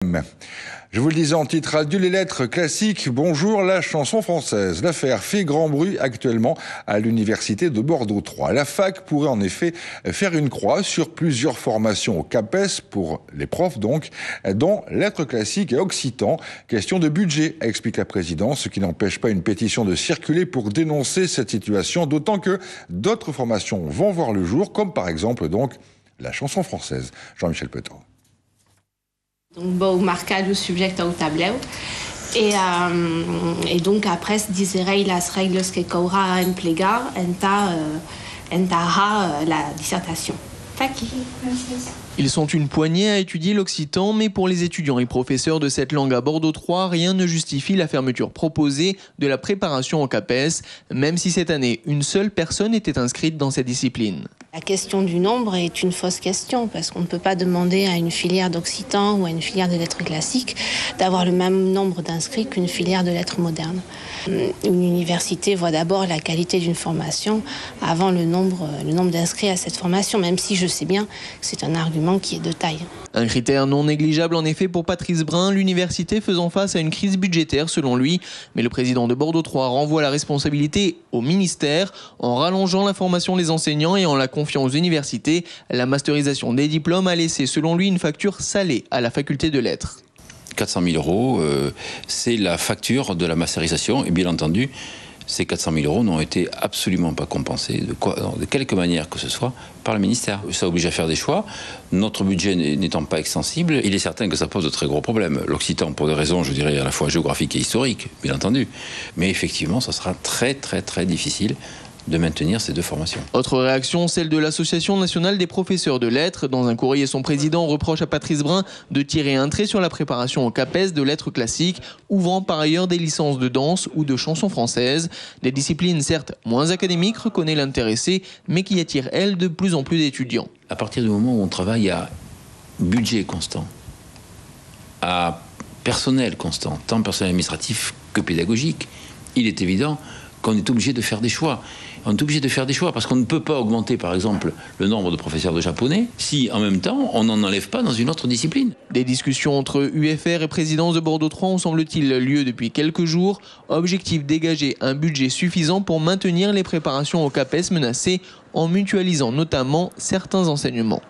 Je vous le disais en titre, adieu les lettres classiques, bonjour la chanson française. L'affaire fait grand bruit actuellement à l'université de Bordeaux 3. La fac pourrait en effet faire une croix sur plusieurs formations au CAPES pour les profs donc, dont lettres classiques et occitan. Question de budget, explique la présidence, ce qui n'empêche pas une pétition de circuler pour dénoncer cette situation, d'autant que d'autres formations vont voir le jour, comme par exemple donc la chanson française. Jean-Michel Petot. Donc, o marcar o subject ao tableu e donc après se diserei las regles que caurà en plegar entara la dissertation. Ils sont une poignée à étudier l'occitan, mais pour les étudiants et professeurs de cette langue à Bordeaux 3, rien ne justifie la fermeture proposée de la préparation au CAPES, même si cette année, une seule personne était inscrite dans cette discipline. La question du nombre est une fausse question, parce qu'on ne peut pas demander à une filière d'occitan ou à une filière de lettres classiques d'avoir le même nombre d'inscrits qu'une filière de lettres modernes. Une université voit d'abord la qualité d'une formation avant le nombre d'inscrits à cette formation, même si je sais bien que c'est un argument qui est de taille. Un critère non négligeable en effet pour Patrice Brun, l'université faisant face à une crise budgétaire selon lui. Mais le président de Bordeaux 3 renvoie la responsabilité au ministère en rallongeant la formation des enseignants et en la confiant aux universités. La masterisation des diplômes a laissé selon lui une facture salée à la faculté de lettres. 400 000 euros, c'est la facture de la masterisation et bien entendu, ces 400 000 euros n'ont été absolument pas compensés de quelque manière que ce soit par le ministère. Ça oblige à faire des choix. Notre budget n'étant pas extensible, il est certain que ça pose de très gros problèmes. L'occitan pour des raisons, je dirais, à la fois géographiques et historiques, bien entendu. Mais effectivement, ça sera très difficile de maintenir ces deux formations. Autre réaction, celle de l'Association nationale des professeurs de lettres. Dans un courrier, son président reproche à Patrice Brun de tirer un trait sur la préparation au CAPES de lettres classiques, ouvrant par ailleurs des licences de danse ou de chansons françaises. Des disciplines certes moins académiques, reconnaît l'intéressé, mais qui attirent, elles, de plus en plus d'étudiants. À partir du moment où on travaille à budget constant, à personnel constant, tant personnel administratif que pédagogique, il est évident qu'on est obligé de faire des choix. On est obligé de faire des choix parce qu'on ne peut pas augmenter, par exemple, le nombre de professeurs de japonais si, en même temps, on n'en enlève pas dans une autre discipline. Des discussions entre UFR et présidence de Bordeaux 3 ont, semble-t-il, lieu depuis quelques jours. Objectif, dégager un budget suffisant pour maintenir les préparations au CAPES menacées en mutualisant notamment certains enseignements.